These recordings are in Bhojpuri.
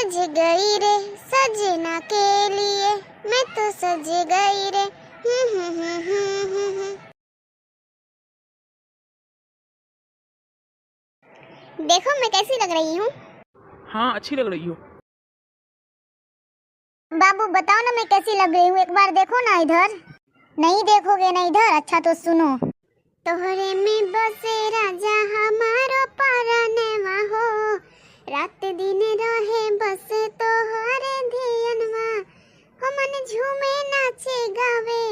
सज गई रे सजना के लिए, मैं तो सज गई रे। देखो मैं कैसी लग रही हूँ। हाँ, अच्छी लग रही हो। बाबू बताओ ना मैं कैसी लग रही हूँ, एक बार देखो ना इधर। नहीं देखोगे ना इधर, अच्छा तो सुनो। तोहरे में बसे राजा हमारो परनेवा हो, रात दिन रहे बस तोहरे धियनवा। हमन झूमे नाचे गावे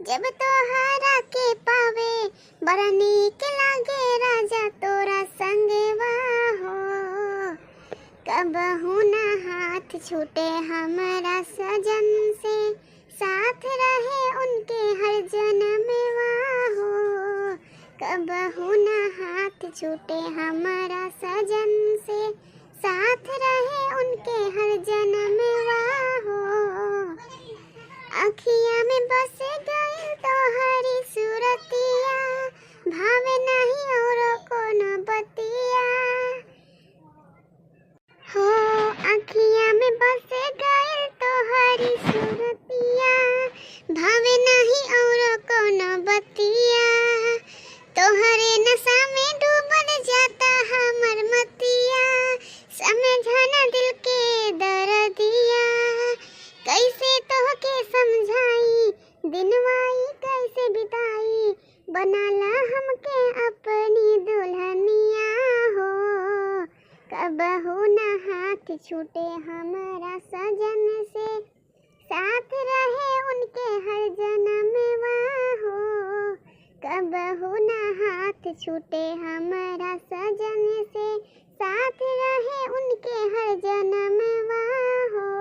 जब तोहरा के पावे, बड़ा नीक लागे राजा तोरा संगवा हो। कबहू ना हाथ छूटे हमारा सजन से, साथ रहे उनके हर जन्मवा हो। कबहू ना हाथ छूटे हमारा सजन से, साथ रहे उनके हर जन्मवा हो। अखियाँ में बस गई तोहरी सूरतिया, भावे नहीं और कोनो बतिया हो। अखियाँ में बस गई तोहरी सूरतिया, भावे नहीं और कोनो बतिया। तोहरे नशा में डूबल जाता हमर मतिया, समझना दिल के दर्दिया। कैसे तोहके समझाई दिनवाई कैसे बिताई, बनाला हमके अपनी दुल्हनिया हो। कबहू ना हाथ छूटे हमारा सजन से, साथ रहे उनके हर जन्मवा हो। कबहू ना हाथ छूटे हमारा सजन से, साथ रहे उनके हर जन्मवा हो।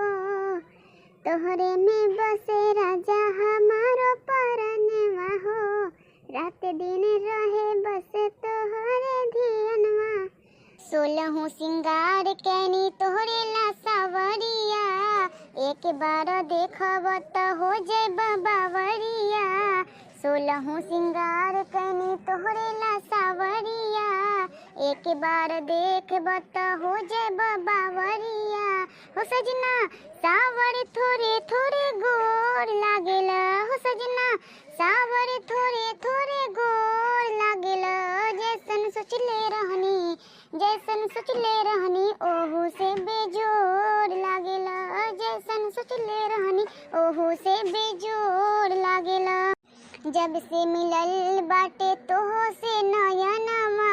तोहरे में बसे राजा हमारो परनेवा हो, रात दिन रहे बस तोहरे धियनवा। 16 सिंगार कैनी तोहरे ला सावरिया, एक बार देखब त हो जैब बावरिया। 16 सिंगार कैनी तोहरे ला सावरिया, एक बार देखब त हो जैब बावरिया। हो सजना सावर थोड़े थोड़े गोर लागेला, हो सजना सावर थोड़े थोड़े गोर लागेला। जैसन सोचले रहनी जैसन सोचले रहनी ओहू से बेजोड़ लागेला, जैसन सोचले रहनी ओहू से बेजोड़ लागेला। जब से मिलल बाटे तोहो से नयनमा,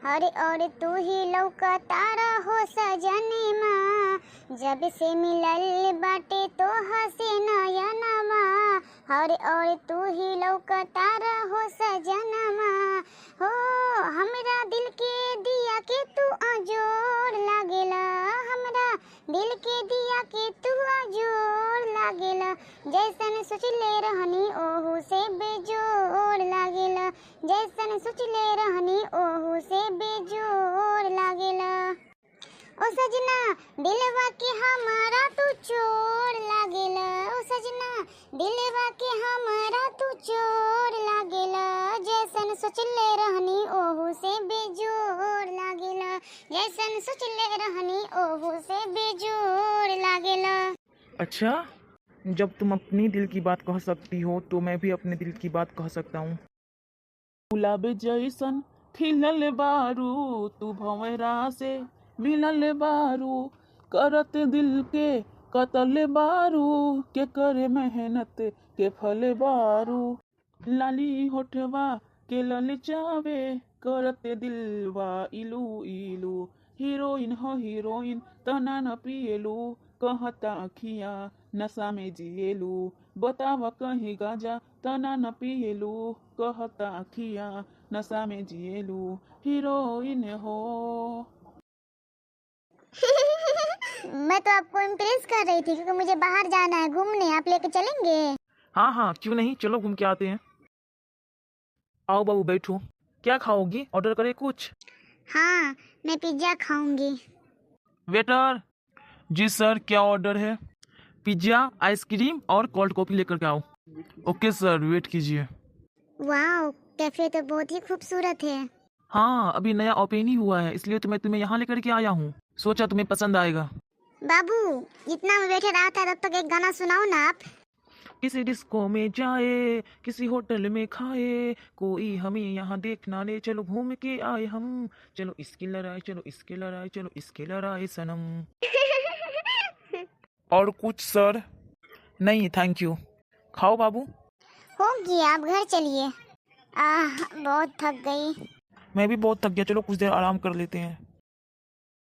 हरे और तू ही लौकता रहो सजनमा। जब से मिलल बाटे तोहा से नयनमा, हरे और तू ही लौकता रहो सजनमा हो। हमरा दिल के दिया के तू अजोड़ लागेला, हमरा दिल के दिया के तू अजोड़ लागेला। जैसन सोचले रहनी ओहू से बेजोड़ लागेला, जैसन सोचले रहनी ओहू से बेजोड़ लागेला। ओ सजना दिलवा के हमारा तू चोर लागेला, ओ सजना दिलवा के हमारा तू चोर लागेला। जैसन सोचले रहनी ओहू से बेजोड़ लागेला, जैसन सोचले रहनी ओहू से बेजोड़ लागेला। अच्छा, जब तुम अपनी दिल की बात कह सकती हो तो मैं भी अपने दिल की बात कह सकता हूँ। गुलाबे जैसन खिलल बारू तू भंवरा से मिलल बारू, करत दिल के कतल बारू, के करे मेहनत के फल बारू। लाली होठवा के ललचावे करत दिलवा इलू इलू, हीरोइन हो हीरोइन तना न पिएलू, कहता अखियाँ नशा में जिएलू। बतावा कहीं गाजा तना न पिएलू, कहता अखियाँ नशा में जिएलू, हीरोइन हो। मैं तो आपको इम्प्रेस कर रही थी क्योंकि मुझे बाहर जाना है घूमने, आप लेके चलेंगे? हाँ हाँ, क्यों नहीं, चलो घूम के आते हैं। आओ बाबू बैठो, क्या खाओगी, ऑर्डर करें कुछ? हाँ मैं पिज्जा खाऊंगी। वेटर। जी सर, क्या ऑर्डर है? पिज्जा, आइसक्रीम और कोल्ड कॉफी लेकर के आओ। ओके सर, वेट कीजिए। वाह, कैफे तो बहुत ही खूबसूरत है। हाँ, अभी नया ओपन ही हुआ है, इसलिए तो मैं तुम्हें यहाँ लेकर के आया हूँ, सोचा तुम्हें पसंद आएगा। बाबू जितना मैं बैठे रहा था तब तक एक गाना सुनाओ ना आप। किसी डिस्को में जाए, किसी होटल में खाए, कोई हमें यहाँ देखना ले, चलो घूम के आए हम, चलो इसकी लड़ाई, चलो इसकी लड़ाई, चलो इसकी लड़ाई सनम। और कुछ सर? नहीं थैंक यू। खाओ बाबू। हो गया, आप घर चलिए। बहुत थक गई। मैं भी बहुत थक गया, चलो कुछ देर आराम कर लेते हैं।